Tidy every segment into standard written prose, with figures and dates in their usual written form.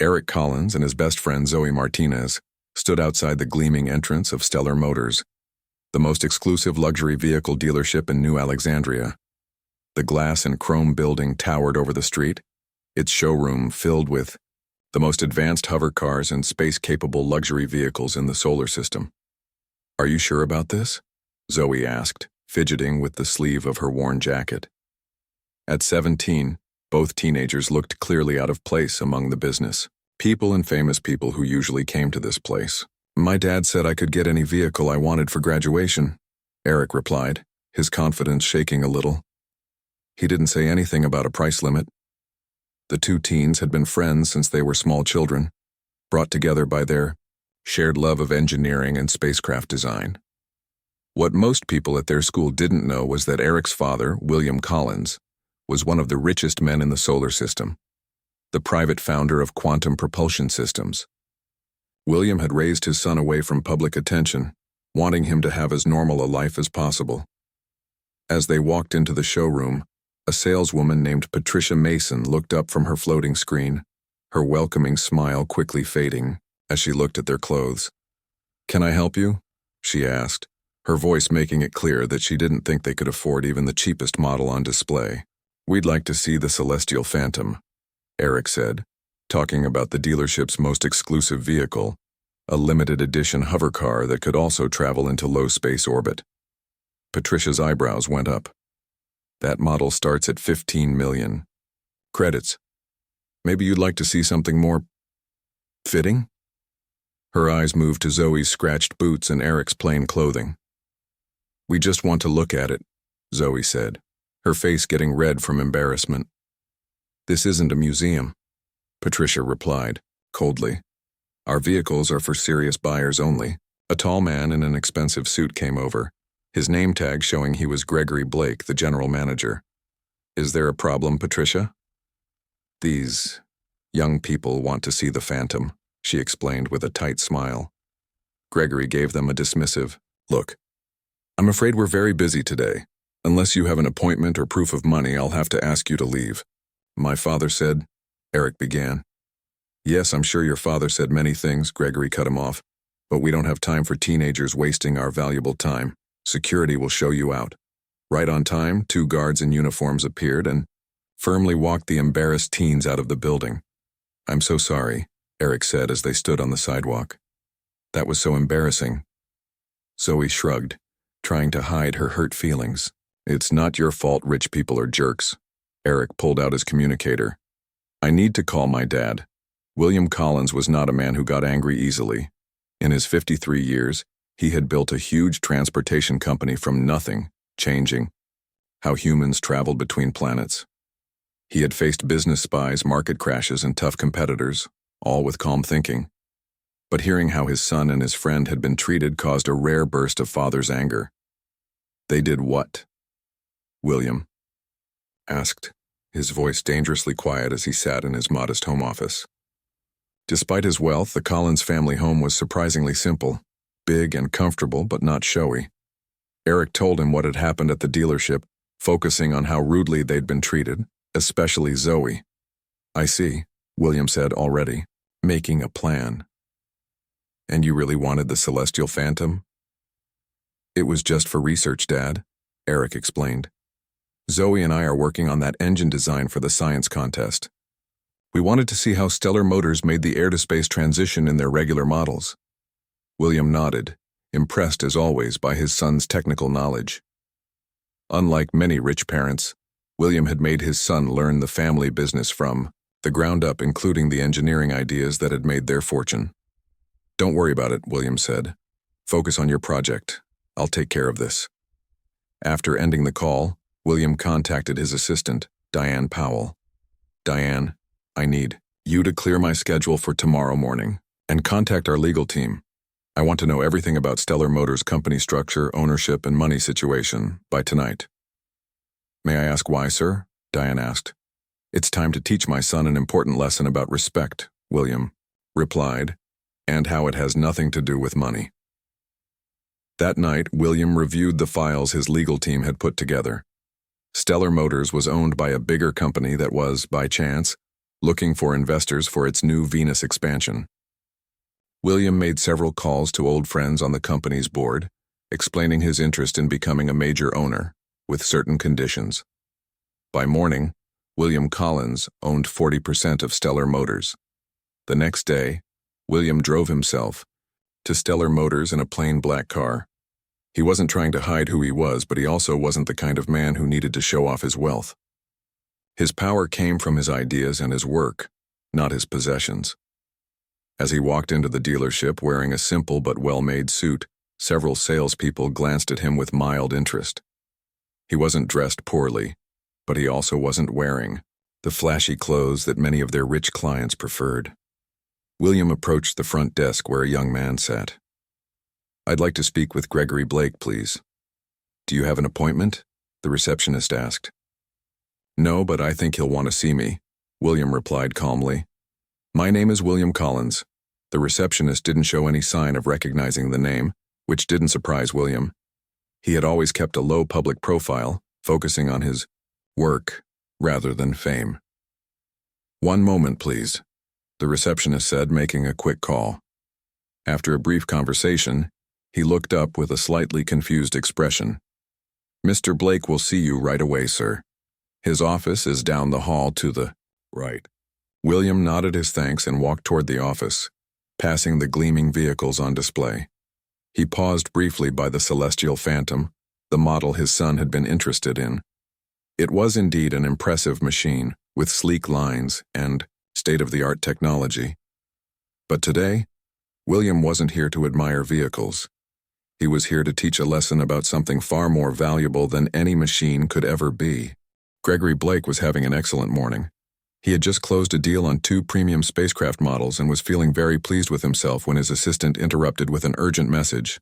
Eric Collins and his best friend Zoe Martinez stood outside the gleaming entrance of Stellar Motors, the most exclusive luxury vehicle dealership in New Alexandria. The glass and chrome building towered over the street, its showroom filled with the most advanced hover cars and space-capable luxury vehicles in the solar system. "Are you sure about this?" Zoe asked, fidgeting with the sleeve of her worn jacket. At 17, both teenagers looked clearly out of place among the business people and famous people who usually came to this place. "My dad said I could get any vehicle I wanted for graduation," Eric replied, his confidence shaking a little. He didn't say anything about a price limit. The two teens had been friends since they were small children, brought together by their shared love of engineering and spacecraft design. What most people at their school didn't know was that Eric's father, William Collins, was one of the richest men in the solar system, the private founder of quantum propulsion systems. William had raised his son away from public attention, wanting him to have as normal a life as possible. As they walked into the showroom, a saleswoman named Patricia Mason looked up from her floating screen, her welcoming smile quickly fading as she looked at their clothes. "Can I help you?" she asked, her voice making it clear that she didn't think they could afford even the cheapest model on display. "We'd like to see the Celestial Phantom," Eric said, talking about the dealership's most exclusive vehicle, a limited edition hover car that could also travel into low space orbit. Patricia's eyebrows went up. "That model starts at 15 million. Credits. Maybe you'd like to see something more fitting?" Her eyes moved to Zoe's scratched boots and Eric's plain clothing. "We just want to look at it," Zoe said, her face getting red from embarrassment. "This isn't a museum," Patricia replied, coldly. "Our vehicles are for serious buyers only." A tall man in an expensive suit came over, his name tag showing he was Gregory Blake, the general manager. "Is there a problem, Patricia?" "These young people want to see the Phantom," she explained with a tight smile. Gregory gave them a dismissive look. "I'm afraid we're very busy today. Unless you have an appointment or proof of money, I'll have to ask you to leave." "My father said," Eric began. "Yes, I'm sure your father said many things," Gregory cut him off, "but we don't have time for teenagers wasting our valuable time. Security will show you out." Right on time, two guards in uniforms appeared and firmly walked the embarrassed teens out of the building. "I'm so sorry," Eric said as they stood on the sidewalk. "That was so embarrassing." Zoe shrugged, trying to hide her hurt feelings. "It's not your fault rich people are jerks." Eric pulled out his communicator. "I need to call my dad." William Collins was not a man who got angry easily. In his 53 years, he had built a huge transportation company from nothing, changing how humans traveled between planets. He had faced business spies, market crashes, and tough competitors, all with calm thinking. But hearing how his son and his friend had been treated caused a rare burst of father's anger. "They did what?" William asked, his voice dangerously quiet as he sat in his modest home office. Despite his wealth, the Collins family home was surprisingly simple, big and comfortable but not showy. Eric told him what had happened at the dealership, focusing on how rudely they'd been treated, especially Zoe. "I see," William said already, making a plan. "And you really wanted the Celestial Phantom?" "It was just for research, Dad," Eric explained. "Zoe and I are working on that engine design for the science contest. We wanted to see how Stellar Motors made the air-to-space transition in their regular models." William nodded, impressed as always by his son's technical knowledge. Unlike many rich parents, William had made his son learn the family business from the ground up, including the engineering ideas that had made their fortune. "Don't worry about it," William said. "Focus on your project. I'll take care of this." After ending the call, William contacted his assistant, Diane Powell. "Diane, I need you to clear my schedule for tomorrow morning and contact our legal team. I want to know everything about Stellar Motors' company structure, ownership, and money situation by tonight." "May I ask why, sir?" Diane asked. "It's time to teach my son an important lesson about respect," William replied, "and how it has nothing to do with money." That night, William reviewed the files his legal team had put together. Stellar Motors was owned by a bigger company that was, by chance, looking for investors for its new Venus expansion. William made several calls to old friends on the company's board, explaining his interest in becoming a major owner, with certain conditions. By morning, William Collins owned 40% of Stellar Motors. The next day, William drove himself to Stellar Motors in a plain black car. He wasn't trying to hide who he was, but he also wasn't the kind of man who needed to show off his wealth. His power came from his ideas and his work, not his possessions. As he walked into the dealership wearing a simple but well-made suit, several salespeople glanced at him with mild interest. He wasn't dressed poorly, but he also wasn't wearing the flashy clothes that many of their rich clients preferred. William approached the front desk where a young man sat. "I'd like to speak with Gregory Blake, please." "Do you have an appointment?" the receptionist asked. "No, but I think he'll want to see me," William replied calmly. "My name is William Collins." The receptionist didn't show any sign of recognizing the name, which didn't surprise William. He had always kept a low public profile, focusing on his work rather than fame. "One moment, please," the receptionist said, making a quick call. After a brief conversation, he looked up with a slightly confused expression. "Mr. Blake will see you right away, sir. His office is down the hall to the right." William nodded his thanks and walked toward the office, passing the gleaming vehicles on display. He paused briefly by the Celestial Phantom, the model his son had been interested in. It was indeed an impressive machine, with sleek lines and state-of-the-art technology. But today, William wasn't here to admire vehicles. He was here to teach a lesson about something far more valuable than any machine could ever be. Gregory Blake was having an excellent morning. He had just closed a deal on 2 premium spacecraft models and was feeling very pleased with himself when his assistant interrupted with an urgent message.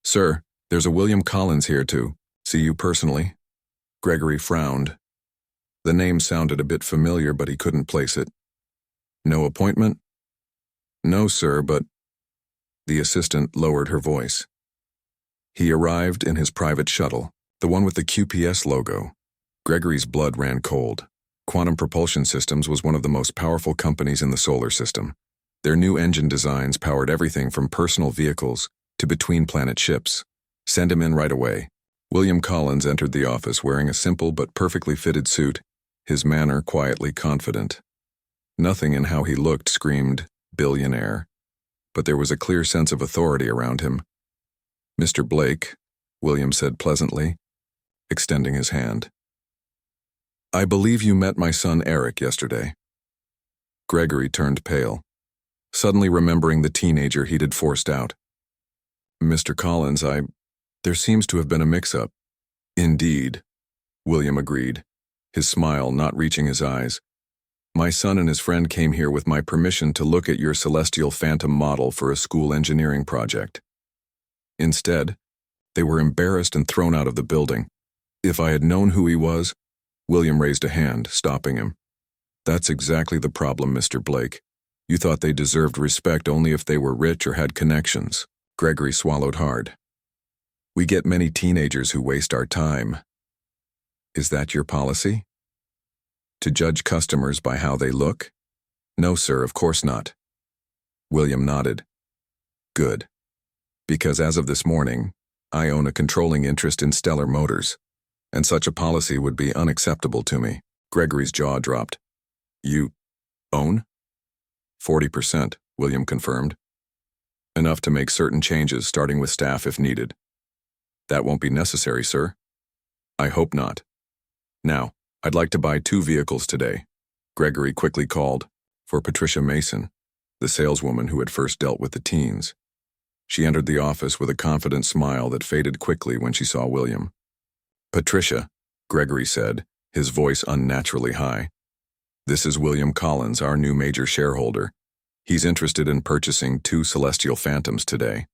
"Sir, there's a William Collins here to see you personally." Gregory frowned. The name sounded a bit familiar, but he couldn't place it. "No appointment?" "No, sir, but—" The assistant lowered her voice. He arrived in his private shuttle, the one with the QPS logo. Gregory's blood ran cold. Quantum Propulsion Systems was one of the most powerful companies in the solar system. Their new engine designs powered everything from personal vehicles to between-planet ships. "Send him in right away." William Collins entered the office wearing a simple but perfectly fitted suit, his manner quietly confident. Nothing in how he looked screamed billionaire, but there was a clear sense of authority around him. "Mr. Blake," William said pleasantly, extending his hand. "I believe you met my son Eric yesterday." Gregory turned pale, suddenly remembering the teenager he'd had forced out. "Mr. Collins, there seems to have been a mix-up." "Indeed," William agreed, his smile not reaching his eyes. "My son and his friend came here with my permission to look at your Celestial Phantom model for a school engineering project. Instead, they were embarrassed and thrown out of the building. If I had known who he was—" William raised a hand, stopping him. "That's exactly the problem, Mr. Blake. You thought they deserved respect only if they were rich or had connections." Gregory swallowed hard. "We get many teenagers who waste our time." "Is that your policy? To judge customers by how they look?" "No, sir, of course not." William nodded. "Good. Because as of this morning, I own a controlling interest in Stellar Motors, and such a policy would be unacceptable to me." Gregory's jaw dropped. "You own?" 40%, William confirmed. "Enough to make certain changes, starting with staff if needed." "That won't be necessary, sir." "I hope not. Now, I'd like to buy 2 vehicles today," Gregory quickly called for Patricia Mason, the saleswoman who had first dealt with the teens. She entered the office with a confident smile that faded quickly when she saw William. "Patricia," Gregory said, his voice unnaturally high. "This is William Collins, our new major shareholder. He's interested in purchasing 2 Celestial Phantoms today."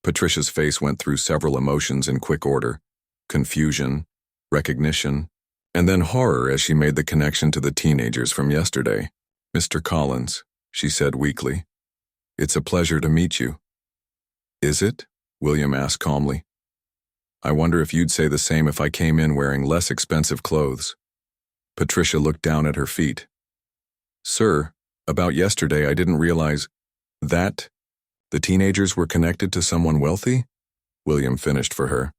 Patricia's face went through several emotions in quick order: confusion, recognition, and then horror as she made the connection to the teenagers from yesterday. "Mr. Collins," she said weakly, "it's a pleasure to meet you." "Is it?" William asked calmly. "I wonder if you'd say the same if I came in wearing less expensive clothes." Patricia looked down at her feet, Sir, about yesterday I didn't realize that the teenagers were connected to someone wealthy? William finished for her.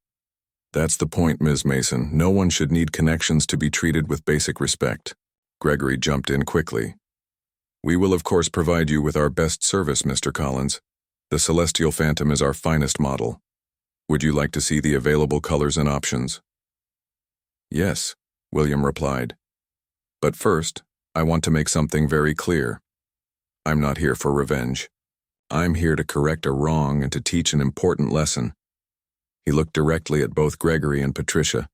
That's the point, Ms. Mason. No one should need connections to be treated with basic respect. Gregory jumped in quickly. We will of course provide you with our best service, Mr. Collins. The Celestial Phantom is our finest model. Would you like to see the available colors and options? Yes, William replied. But first, I want to make something very clear. I'm not here for revenge. I'm here to correct a wrong and to teach an important lesson. He looked directly at both Gregory and Patricia.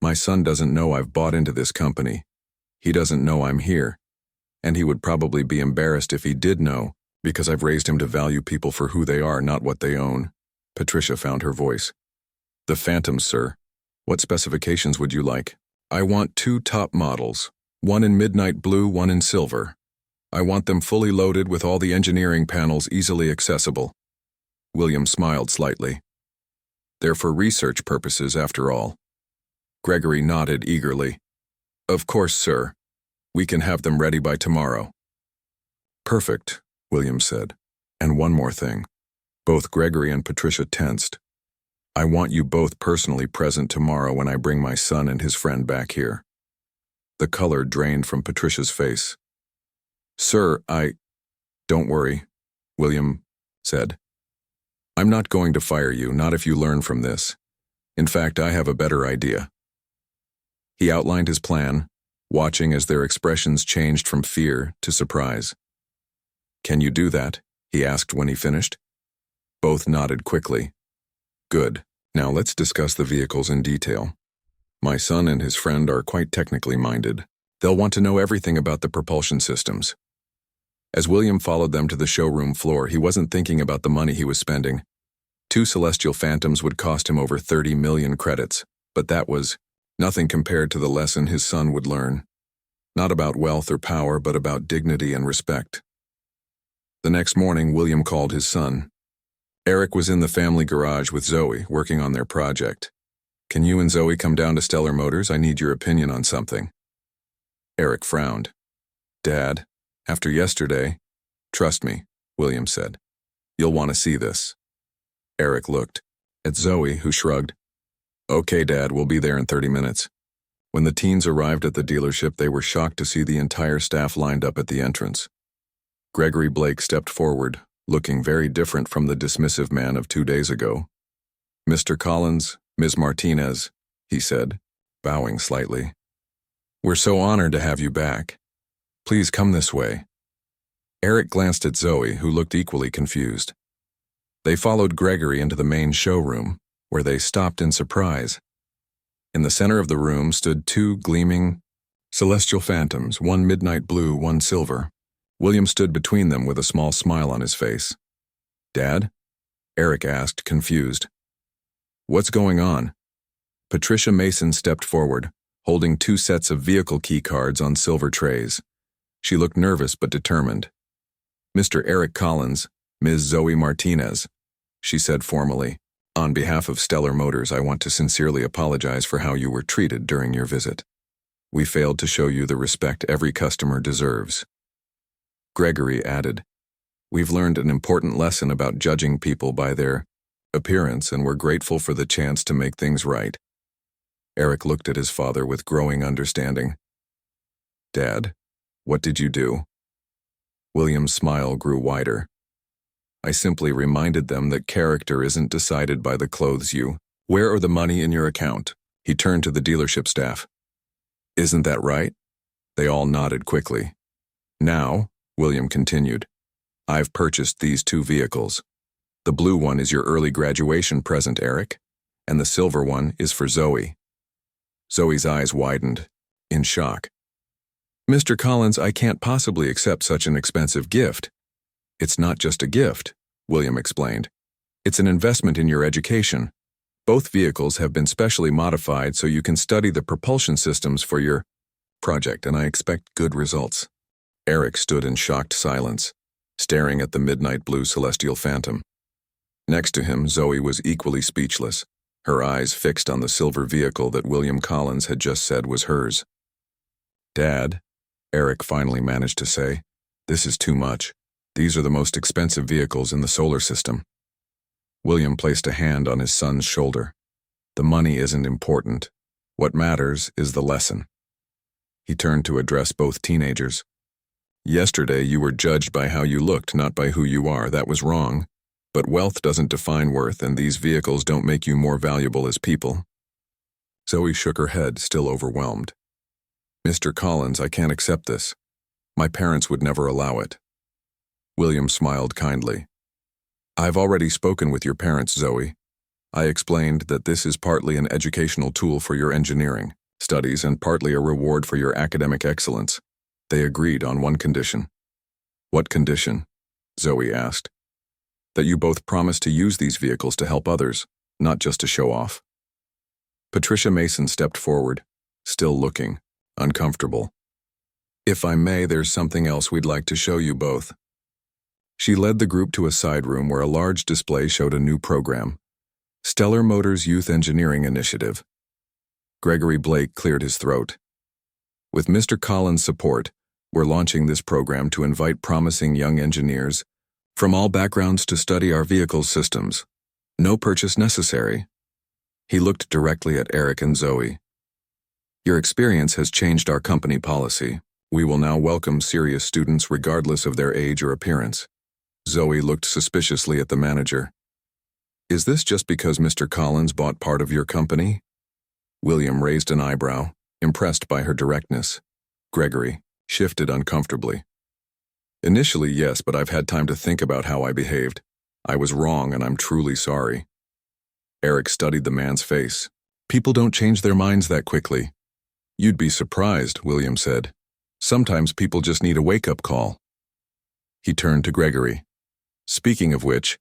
My son doesn't know I've bought into this company. He doesn't know I'm here. And he would probably be embarrassed if he did know, because I've raised him to value people for who they are, not what they own. Patricia found her voice. The Phantoms, sir. What specifications would you like? I want 2 top models, one in midnight blue, one in silver. I want them fully loaded with all the engineering panels easily accessible. William smiled slightly. They're for research purposes, after all. Gregory nodded eagerly. Of course, sir. We can have them ready by tomorrow. Perfect, William said. And one more thing. Both Gregory and Patricia tensed. I want you both personally present tomorrow when I bring my son and his friend back here. The color drained from Patricia's face. Sir, Don't worry, William said. I'm not going to fire you, not if you learn from this. In fact, I have a better idea. He outlined his plan, watching as their expressions changed from fear to surprise. Can you do that? He asked when he finished. Both nodded quickly. Good. Now let's discuss the vehicles in detail. My son and his friend are quite technically minded. They'll want to know everything about the propulsion systems. As William followed them to the showroom floor, he wasn't thinking about the money he was spending. 2 Celestial Phantoms would cost him over 30 million credits, but that was nothing compared to the lesson his son would learn. Not about wealth or power, but about dignity and respect. The next morning, William called his son. Eric was in the family garage with Zoe, working on their project. Can you and Zoe come down to Stellar Motors? I need your opinion on something. Eric frowned. Dad, after yesterday, trust me, William said. You'll want to see this. Eric looked at Zoe, who shrugged. Okay, Dad, we'll be there in 30 minutes. When the teens arrived at the dealership, they were shocked to see the entire staff lined up at the entrance. Gregory Blake stepped forward, looking very different from the dismissive man of 2 days ago. Mr. Collins, Ms. Martinez, he said, bowing slightly. We're so honored to have you back. Please come this way. Eric glanced at Zoe, who looked equally confused. They followed Gregory into the main showroom, where they stopped in surprise. In the center of the room stood 2 gleaming Celestial Phantoms, one midnight blue, one silver. William stood between them with a small smile on his face. Dad? Eric asked, confused. What's going on? Patricia Mason stepped forward, holding 2 sets of vehicle key cards on silver trays. She looked nervous but determined. Mr. Eric Collins, Ms. Zoe Martinez, she said formally. On behalf of Stellar Motors, I want to sincerely apologize for how you were treated during your visit. We failed to show you the respect every customer deserves. Gregory added, We've learned an important lesson about judging people by their appearance, and we're grateful for the chance to make things right. Eric looked at his father with growing understanding. Dad, what did you do? William's smile grew wider. I simply reminded them that character isn't decided by the clothes you wear or the money in your account. He turned to the dealership staff. Isn't that right? They all nodded quickly. Now, William continued, I've purchased these 2 vehicles. The blue one is your early graduation present, Eric, and the silver one is for Zoe. Zoe's eyes widened, in shock. Mr. Collins, I can't possibly accept such an expensive gift. It's not just a gift, William explained. It's an investment in your education. Both vehicles have been specially modified so you can study the propulsion systems for your project, and I expect good results. Eric stood in shocked silence, staring at the midnight blue Celestial Phantom. Next to him, Zoe was equally speechless, her eyes fixed on the silver vehicle that William Collins had just said was hers. Dad, Eric finally managed to say. This is too much. These are the most expensive vehicles in the solar system. William placed a hand on his son's shoulder. The money isn't important. What matters is the lesson. He turned to address both teenagers. Yesterday you were judged by how you looked, not by who you are. That was wrong. But wealth doesn't define worth, and these vehicles don't make you more valuable as people. Zoe shook her head, still overwhelmed. Mr. Collins, I can't accept this. My parents would never allow it. William smiled kindly. I've already spoken with your parents, Zoe. I explained that this is partly an educational tool for your engineering studies and partly a reward for your academic excellence. They agreed on one condition. What condition? Zoe asked. That you both promise to use these vehicles to help others, not just to show off. Patricia Mason stepped forward, still looking uncomfortable. If I may, there's something else we'd like to show you both. She led the group to a side room where a large display showed a new program, Stellar Motors Youth Engineering Initiative. Gregory Blake cleared his throat. With Mr. Collins' support, we're launching this program to invite promising young engineers from all backgrounds to study our vehicle's systems. No purchase necessary. He looked directly at Eric and Zoe. Your experience has changed our company policy. We will now welcome serious students regardless of their age or appearance. Zoe looked suspiciously at the manager. Is this just because Mr. Collins bought part of your company? William raised an eyebrow, impressed by her directness. Gregory shifted uncomfortably. Initially, yes, but I've had time to think about how I behaved. I was wrong, and I'm truly sorry. Eric studied the man's face. People don't change their minds that quickly. You'd be surprised, William said. Sometimes people just need a wake-up call. He turned to Gregory. Speaking of which,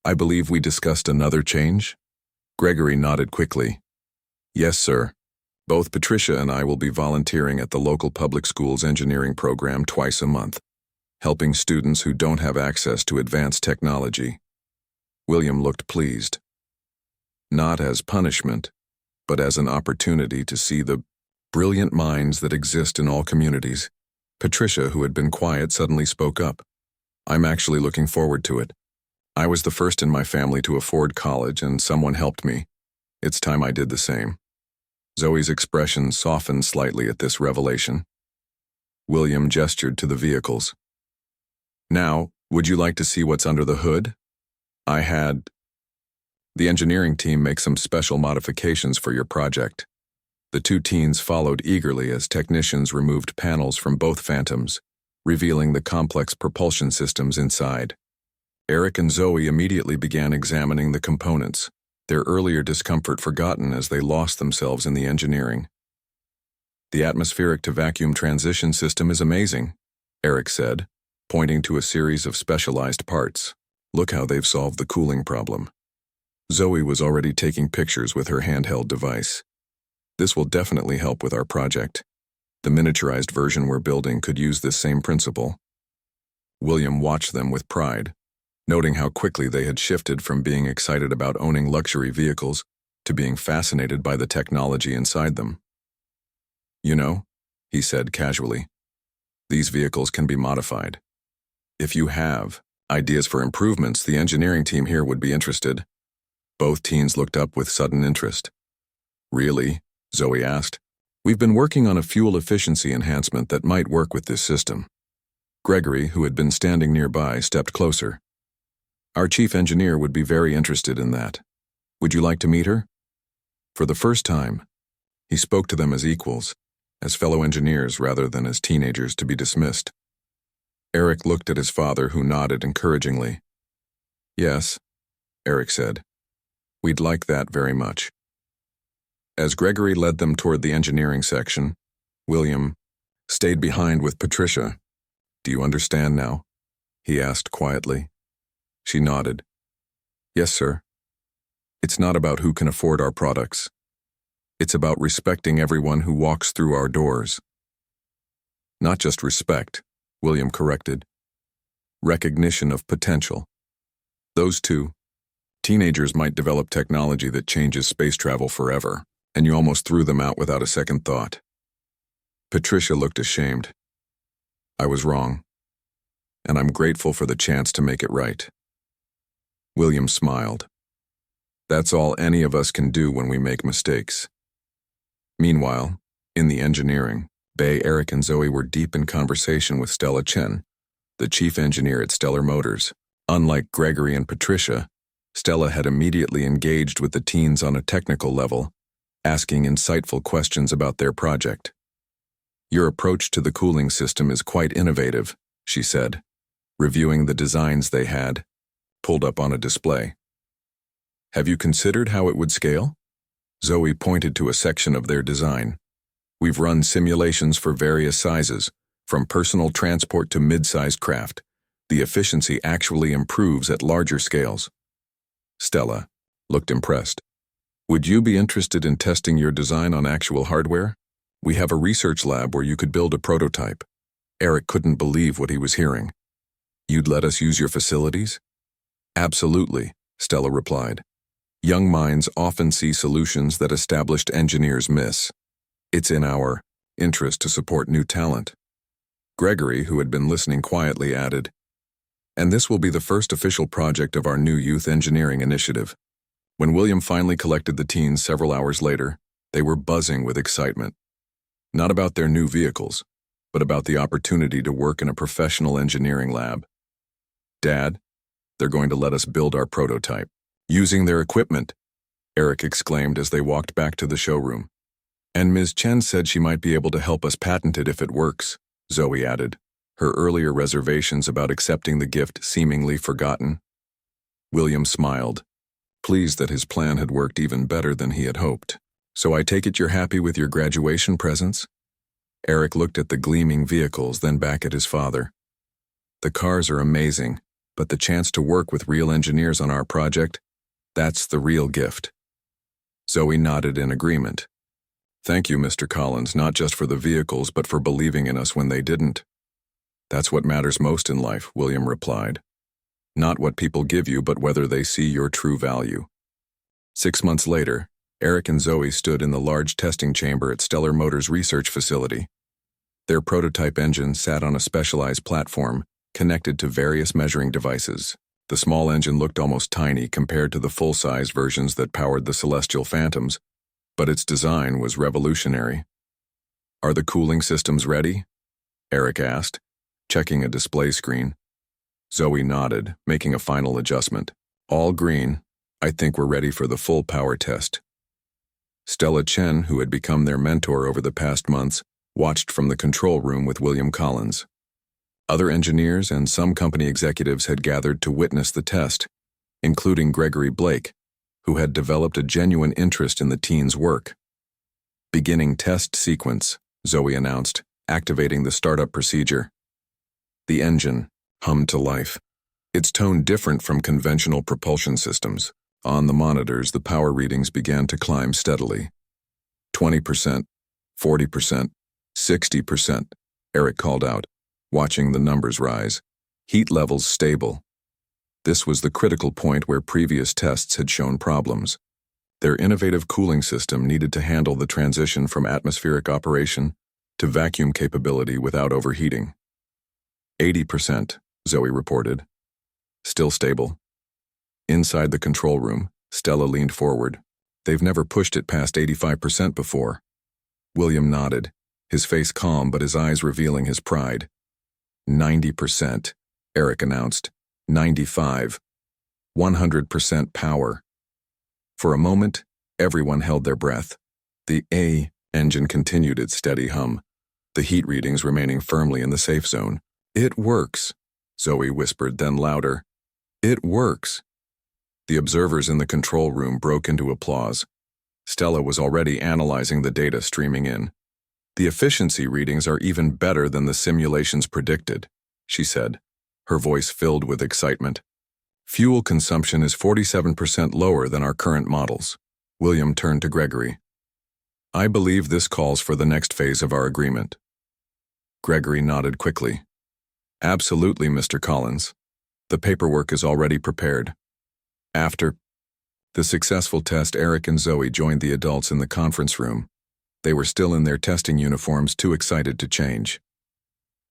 I believe we discussed another change? Gregory nodded quickly. Yes, sir. Both Patricia and I will be volunteering at the local public school's engineering program twice a month, helping students who don't have access to advanced technology. William looked pleased. Not as punishment, but as an opportunity to see the brilliant minds that exist in all communities. Patricia, who had been quiet, suddenly spoke up. I'm actually looking forward to it. I was the first in my family to afford college, and someone helped me. It's time I did the same. Zoe's expression softened slightly at this revelation. William gestured to the vehicles. Now, would you like to see what's under the hood? The engineering team makes some special modifications for your project. The two teens followed eagerly as technicians removed panels from both Phantoms, revealing the complex propulsion systems inside. Eric and Zoe immediately began examining the components, their earlier discomfort forgotten as they lost themselves in the engineering. The atmospheric-to-vacuum transition system is amazing, Eric said, pointing to a series of specialized parts. Look how they've solved the cooling problem. Zoe was already taking pictures with her handheld device. This will definitely help with our project. The miniaturized version we're building could use this same principle. William watched them with pride, noting how quickly they had shifted from being excited about owning luxury vehicles to being fascinated by the technology inside them. You know, he said casually, these vehicles can be modified. If you have ideas for improvements, the engineering team here would be interested. Both teens looked up with sudden interest. Really? Zoe asked. We've been working on a fuel efficiency enhancement that might work with this system. Gregory, who had been standing nearby, stepped closer. Our chief engineer would be very interested in that. Would you like to meet her? For the first time, he spoke to them as equals, as fellow engineers rather than as teenagers to be dismissed. Eric looked at his father, who nodded encouragingly. Yes, Eric said. We'd like that very much. As Gregory led them toward the engineering section, William stayed behind with Patricia. Do you understand now? He asked quietly. She nodded. Yes, sir. It's not about who can afford our products. It's about respecting everyone who walks through our doors. Not just respect, William corrected. Recognition of potential. Those two, teenagers might develop technology that changes space travel forever, and you almost threw them out without a second thought. Patricia looked ashamed. I was wrong, and I'm grateful for the chance to make it right. William smiled. That's all any of us can do when we make mistakes. Meanwhile, in the engineering bay, Eric and Zoe were deep in conversation with Stella Chen, the chief engineer at Stellar Motors. Unlike Gregory and Patricia, Stella had immediately engaged with the teens on a technical level, asking insightful questions about their project. Your approach to the cooling system is quite innovative, she said, reviewing the designs they had pulled up on a display. Have you considered how it would scale? Zoe pointed to a section of their design. We've run simulations for various sizes, from personal transport to mid-sized craft. The efficiency actually improves at larger scales. Stella looked impressed. Would you be interested in testing your design on actual hardware? We have a research lab where you could build a prototype. Eric couldn't believe what he was hearing. You'd let us use your facilities? Absolutely, Stella replied. Young minds often see solutions that established engineers miss. It's in our interest to support new talent. Gregory, who had been listening quietly, added, and this will be the first official project of our new youth engineering initiative. When William finally collected the teens several hours later, they were buzzing with excitement. Not about their new vehicles, but about the opportunity to work in a professional engineering lab. Dad, they're going to let us build our prototype. Using their equipment, Eric exclaimed as they walked back to the showroom. And Ms. Chen said she might be able to help us patent it if it works, Zoe added, her earlier reservations about accepting the gift seemingly forgotten. William smiled, pleased that his plan had worked even better than he had hoped. So I take it you're happy with your graduation presents? Eric looked at the gleaming vehicles, then back at his father. The cars are amazing, but the chance to work with real engineers on our project, that's the real gift. Zoe nodded in agreement. Thank you, Mr. Collins, not just for the vehicles, but for believing in us when they didn't. That's what matters most in life, William replied. Not what people give you, but whether they see your true value. 6 months later, Eric and Zoe stood in the large testing chamber at Stellar Motors' research facility. Their prototype engine sat on a specialized platform connected to various measuring devices. The small engine looked almost tiny compared to the full-size versions that powered the Celestial Phantoms, but its design was revolutionary. Are the cooling systems ready? Eric asked, checking a display screen. Zoe nodded, making a final adjustment. All green. I think we're ready for the full power test. Stella Chen, who had become their mentor over the past months, watched from the control room with William Collins. Other engineers and some company executives had gathered to witness the test, including Gregory Blake, who had developed a genuine interest in the teens' work. Beginning test sequence, Zoe announced, activating the startup procedure. The engine hummed to life, its tone different from conventional propulsion systems. On the monitors, the power readings began to climb steadily. 20%, 40%, 60%, Eric called out, watching the numbers rise. Heat levels stable. This was the critical point where previous tests had shown problems. Their innovative cooling system needed to handle the transition from atmospheric operation to vacuum capability without overheating. 80%, Zoe reported. Still stable. Inside the control room, Stella leaned forward. They've never pushed it past 85% before. William nodded, his face calm but his eyes revealing his pride. 90%, Eric announced. 95. 100% power. For a moment, everyone held their breath. The A engine continued its steady hum, the heat readings remaining firmly in the safe zone. It works, Zoe whispered, then louder. It works. The observers in the control room broke into applause. Stella was already analyzing the data streaming in. The efficiency readings are even better than the simulations predicted, she said, her voice filled with excitement. Fuel consumption is 47% lower than our current models. William turned to Gregory. I believe this calls for the next phase of our agreement. Gregory nodded quickly. Absolutely, Mr. Collins. The paperwork is already prepared. After the successful test, Eric and Zoe joined the adults in the conference room. They were still in their testing uniforms, too excited to change.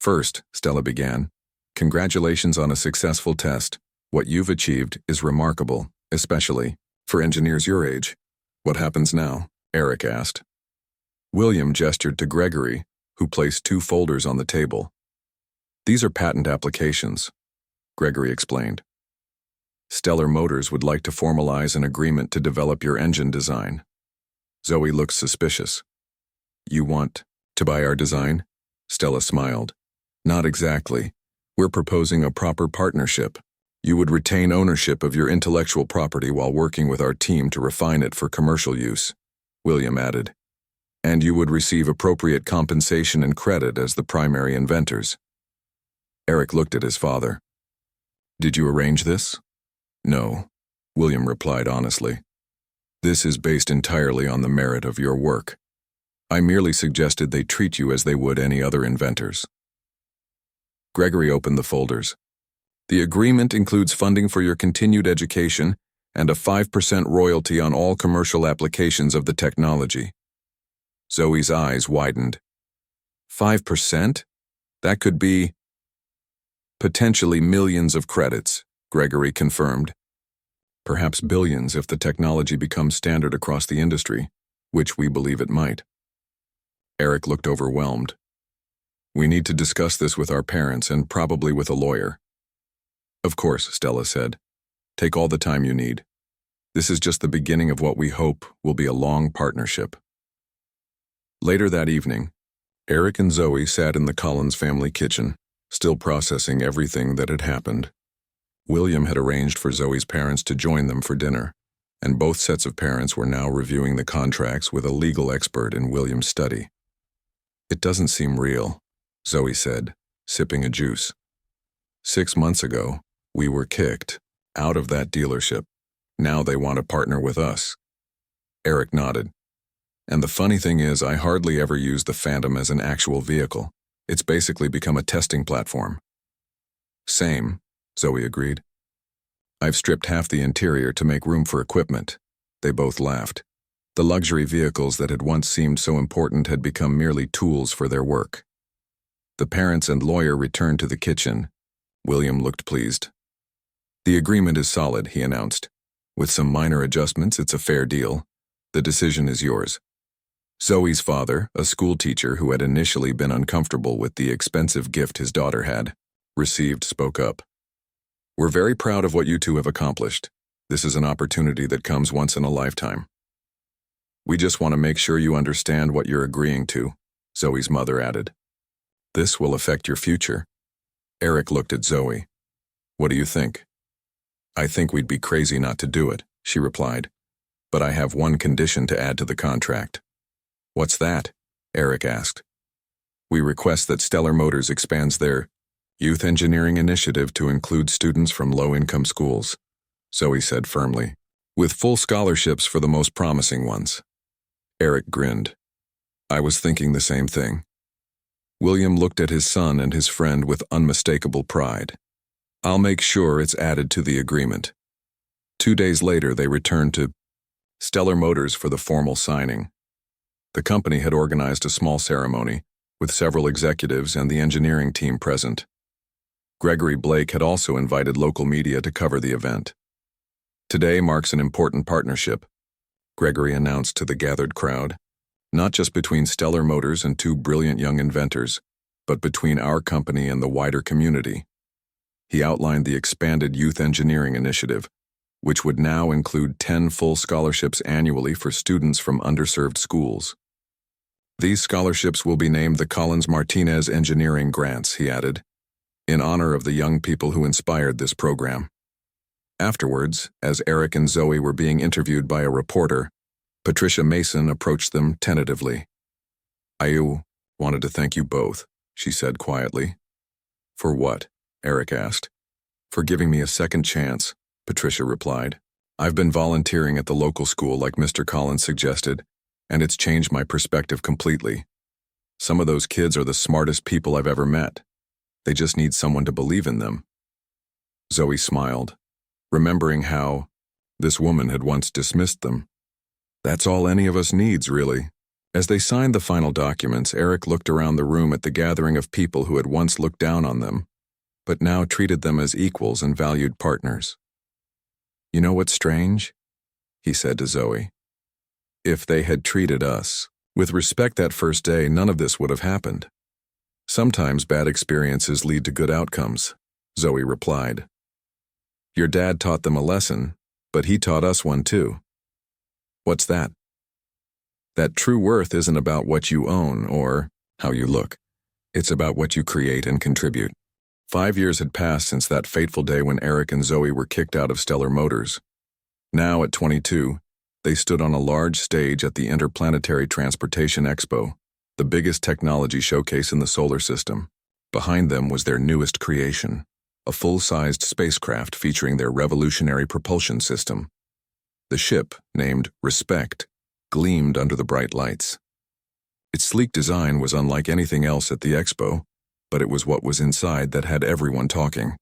First, Stella began, congratulations on a successful test. What you've achieved is remarkable, especially for engineers your age. What happens now? Eric asked. William gestured to Gregory, who placed 2 folders on the table. These are patent applications, Gregory explained. Stellar Motors would like to formalize an agreement to develop your engine design. Zoe looked suspicious. You want to buy our design? Stella smiled. Not exactly. We're proposing a proper partnership. You would retain ownership of your intellectual property while working with our team to refine it for commercial use, William added. And you would receive appropriate compensation and credit as the primary inventors. Eric looked at his father. Did you arrange this? No, William replied honestly. This is based entirely on the merit of your work. I merely suggested they treat you as they would any other inventors. Gregory opened the folders. The agreement includes funding for your continued education and a 5% royalty on all commercial applications of the technology. Zoe's eyes widened. 5%? That could be potentially millions of credits, Gregory confirmed. Perhaps billions if the technology becomes standard across the industry, which we believe it might. Eric looked overwhelmed. We need to discuss this with our parents and probably with a lawyer. Of course, Stella said. Take all the time you need. This is just the beginning of what we hope will be a long partnership. Later that evening, Eric and Zoe sat in the Collins family kitchen, still processing everything that had happened. William had arranged for Zoe's parents to join them for dinner, and both sets of parents were now reviewing the contracts with a legal expert in William's study. It doesn't seem real, Zoe said, sipping a juice. 6 months ago, we were kicked out of that dealership. Now they want to partner with us. Eric nodded. And the funny thing is, I hardly ever use the Phantom as an actual vehicle. It's basically become a testing platform. Same, Zoe agreed. I've stripped half the interior to make room for equipment. They both laughed. The luxury vehicles that had once seemed so important had become merely tools for their work. The parents and lawyer returned to the kitchen. William looked pleased. The agreement is solid, he announced. With some minor adjustments, it's a fair deal. The decision is yours. Zoe's father, a school teacher who had initially been uncomfortable with the expensive gift his daughter had received, spoke up. We're very proud of what you two have accomplished. This is an opportunity that comes once in a lifetime. We just want to make sure you understand what you're agreeing to, Zoe's mother added. This will affect your future. Eric looked at Zoe. What do you think? I think we'd be crazy not to do it, she replied. But I have one condition to add to the contract. What's that? Eric asked. We request that Stellar Motors expands their youth engineering initiative to include students from low-income schools, Zoe said firmly, with full scholarships for the most promising ones. Eric grinned. I was thinking the same thing. William looked at his son and his friend with unmistakable pride. I'll make sure it's added to the agreement. 2 days later, they returned to Stellar Motors for the formal signing. The company had organized a small ceremony, with several executives and the engineering team present. Gregory Blake had also invited local media to cover the event. Today marks an important partnership, Gregory announced to the gathered crowd, not just between Stellar Motors and 2 brilliant young inventors, but between our company and the wider community. He outlined the expanded Youth Engineering Initiative, which would now include 10 full scholarships annually for students from underserved schools. These scholarships will be named the Collins-Martinez Engineering Grants, he added, in honor of the young people who inspired this program. Afterwards, as Eric and Zoe were being interviewed by a reporter, Patricia Mason approached them tentatively. I wanted to thank you both, she said quietly. For what? Eric asked. For giving me a second chance, Patricia replied. I've been volunteering at the local school like Mr. Collins suggested, and it's changed my perspective completely. Some of those kids are the smartest people I've ever met. They just need someone to believe in them. Zoe smiled, remembering how this woman had once dismissed them. That's all any of us needs, really. As they signed the final documents, Eric looked around the room at the gathering of people who had once looked down on them, but now treated them as equals and valued partners. "You know what's strange?" he said to Zoe. "If they had treated us with respect that first day, none of this would have happened." "Sometimes bad experiences lead to good outcomes," Zoe replied. "Your dad taught them a lesson, but he taught us one too." "What's that?" "That true worth isn't about what you own or how you look. It's about what you create and contribute." 5 years had passed since that fateful day when Eric and Zoe were kicked out of Stellar Motors. Now, at 22, they stood on a large stage at the Interplanetary Transportation Expo, the biggest technology showcase in the solar system. Behind them was their newest creation, a full-sized spacecraft featuring their revolutionary propulsion system. The ship, named Respect, gleamed under the bright lights. Its sleek design was unlike anything else at the expo, but it was what was inside that had everyone talking.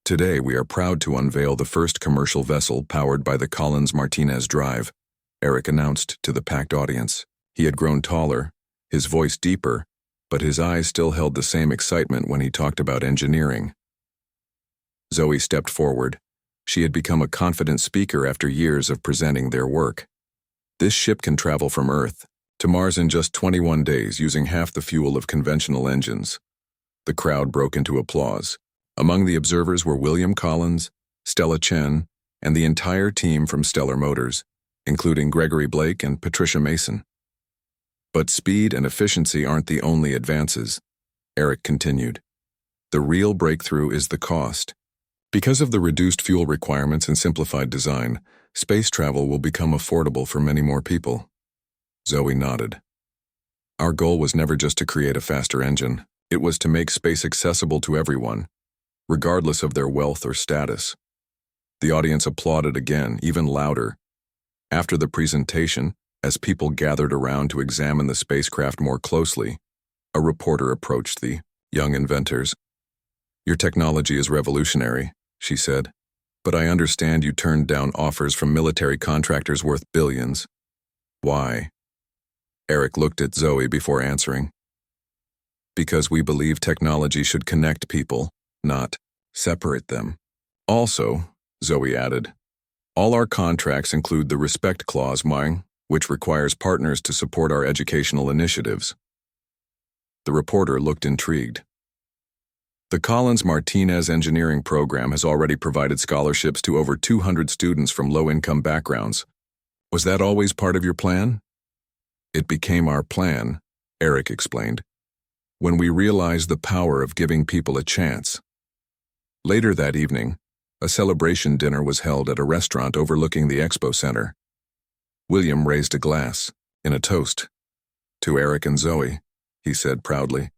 "Today we are proud to unveil the first commercial vessel powered by the Collins-Martinez drive," Eric announced to the packed audience. He had grown taller, his voice deeper, but his eyes still held the same excitement when he talked about engineering. Zoe stepped forward. She had become a confident speaker after years of presenting their work. "This ship can travel from Earth to Mars in just 21 days using half the fuel of conventional engines." The crowd broke into applause. Among the observers were William Collins, Stella Chen, and the entire team from Stellar Motors, including Gregory Blake and Patricia Mason. "But speed and efficiency aren't the only advances," Eric continued. "The real breakthrough is the cost. Because of the reduced fuel requirements and simplified design, space travel will become affordable for many more people." Zoe nodded. "Our goal was never just to create a faster engine. It was to make space accessible to everyone, regardless of their wealth or status." The audience applauded again, even louder. After the presentation, as people gathered around to examine the spacecraft more closely, a reporter approached the young inventors. "Your technology is revolutionary," she said, "but I understand you turned down offers from military contractors worth billions. Why?" Eric looked at Zoe before answering. "Because we believe technology should connect people, not separate them." "Also," Zoe added, "all our contracts include the Respect Clause, which requires partners to support our educational initiatives." The reporter looked intrigued. "The Collins-Martinez engineering program has already provided scholarships to over 200 students from low-income backgrounds. Was that always part of your plan?" "It became our plan," Eric explained, "when we realized the power of giving people a chance." Later that evening, a celebration dinner was held at a restaurant overlooking the expo center. William raised a glass, in a toast. "To Eric and Zoe," he said proudly,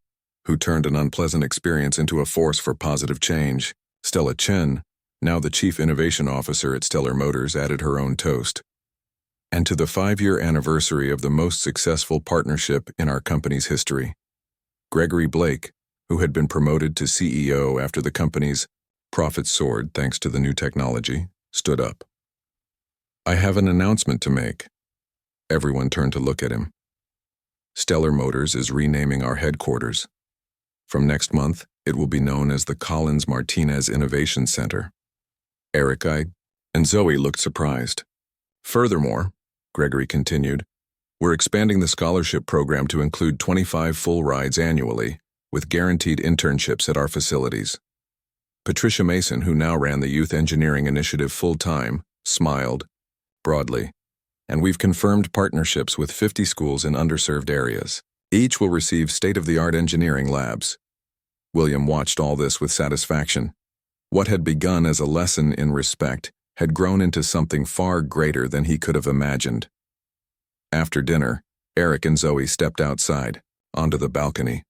"who turned an unpleasant experience into a force for positive change." Stella Chen, now the Chief Innovation Officer at Stellar Motors, added her own toast. "And to the 5-year anniversary of the most successful partnership in our company's history." Gregory Blake, who had been promoted to CEO after the company's profits soared thanks to the new technology, stood up. "I have an announcement to make." Everyone turned to look at him. "Stellar Motors is renaming our headquarters. From next month, it will be known as the Collins-Martinez Innovation Center." Eric and Zoe looked surprised. "Furthermore," Gregory continued, "we're expanding the scholarship program to include 25 full rides annually, with guaranteed internships at our facilities." Patricia Mason, who now ran the Youth Engineering Initiative full-time, smiled broadly. "And we've confirmed partnerships with 50 schools in underserved areas. Each will receive state-of-the-art engineering labs." William watched all this with satisfaction. What had begun as a lesson in respect had grown into something far greater than he could have imagined. After dinner, Eric and Zoe stepped outside, onto the balcony.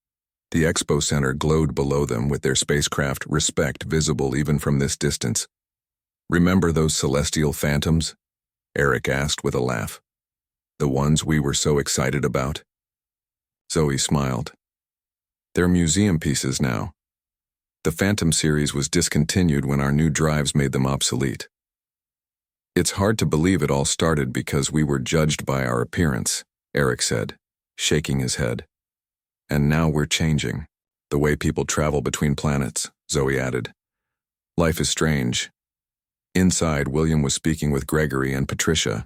The expo center glowed below them with their spacecraft Respect visible even from this distance. "Remember those celestial phantoms?" Eric asked with a laugh. "The ones we were so excited about?" Zoe smiled. "They're museum pieces now. The Phantom series was discontinued when our new drives made them obsolete. It's hard to believe it all started because we were judged by our appearance," Eric said, shaking his head. And now we're changing. The way people travel between planets, Zoe added. Life is strange. Inside, William was speaking with Gregory and Patricia.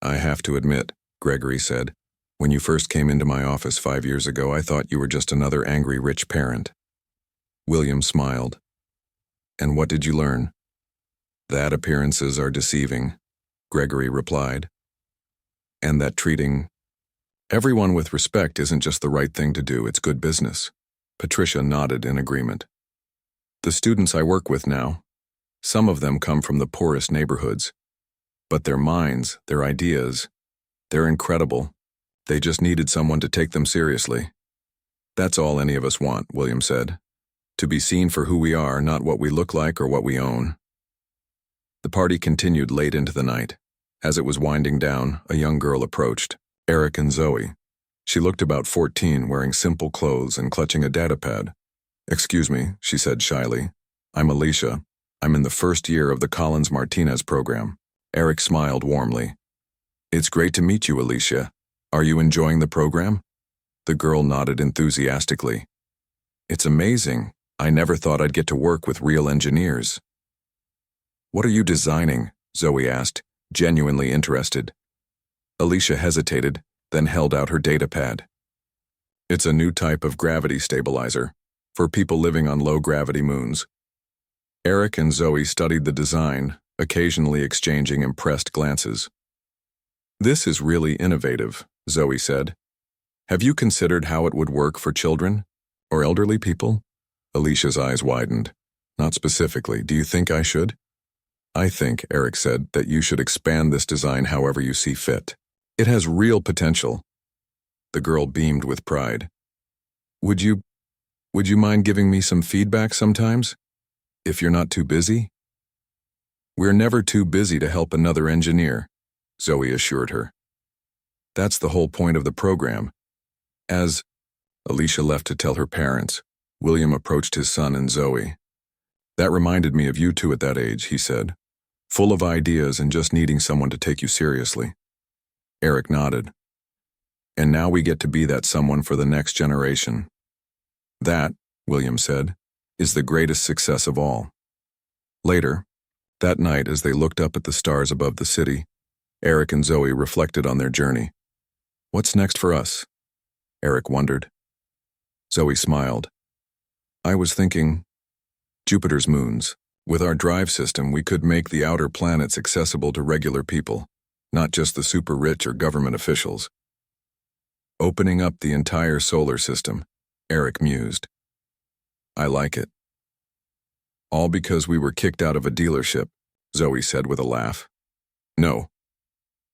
I have to admit, Gregory said, when you first came into my office 5 years ago, I thought you were just another angry rich parent. William smiled. And what did you learn? That appearances are deceiving, Gregory replied. And that treating everyone with respect isn't just the right thing to do, it's good business. Patricia nodded in agreement. The students I work with now, some of them come from the poorest neighborhoods. But their minds, their ideas, they're incredible. They just needed someone to take them seriously. That's all any of us want, William said. To be seen for who we are, not what we look like or what we own. The party continued late into the night. As it was winding down, a young girl approached, Eric and Zoe. She looked about 14, wearing simple clothes and clutching a datapad. Excuse me, she said shyly. I'm Alicia. I'm in the first year of the Collins-Martinez program. Eric smiled warmly. It's great to meet you, Alicia. Are you enjoying the program? The girl nodded enthusiastically. It's amazing. I never thought I'd get to work with real engineers. What are you designing? Zoe asked, genuinely interested. Alicia hesitated, then held out her datapad. It's a new type of gravity stabilizer for people living on low-gravity moons. Eric and Zoe studied the design, occasionally exchanging impressed glances. This is really innovative, Zoe said. Have you considered how it would work for children or elderly people? Alicia's eyes widened. Not specifically. Do you think I should? I think, Eric said, that you should expand this design however you see fit. It has real potential. The girl beamed with pride. Would you mind giving me some feedback sometimes? If you're not too busy? We're never too busy to help another engineer, Zoe assured her. That's the whole point of the program. As Alicia left to tell her parents, William approached his son and Zoe. That reminded me of you two at that age, he said. Full of ideas and just needing someone to take you seriously. Eric nodded. And now we get to be that someone for the next generation. That, William said, is the greatest success of all. Later, that night as they looked up at the stars above the city, Eric and Zoe reflected on their journey. What's next for us? Eric wondered. Zoe smiled. I was thinking, Jupiter's moons. With our drive system, we could make the outer planets accessible to regular people, not just the super rich or government officials. Opening up the entire solar system, Eric mused. I like it. All because we were kicked out of a dealership, Zoe said with a laugh. No,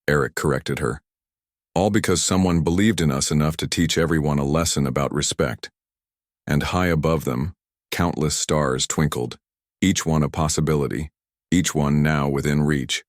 Eric corrected her. All because someone believed in us enough to teach everyone a lesson about respect. And high above them, countless stars twinkled, each one a possibility, each one now within reach.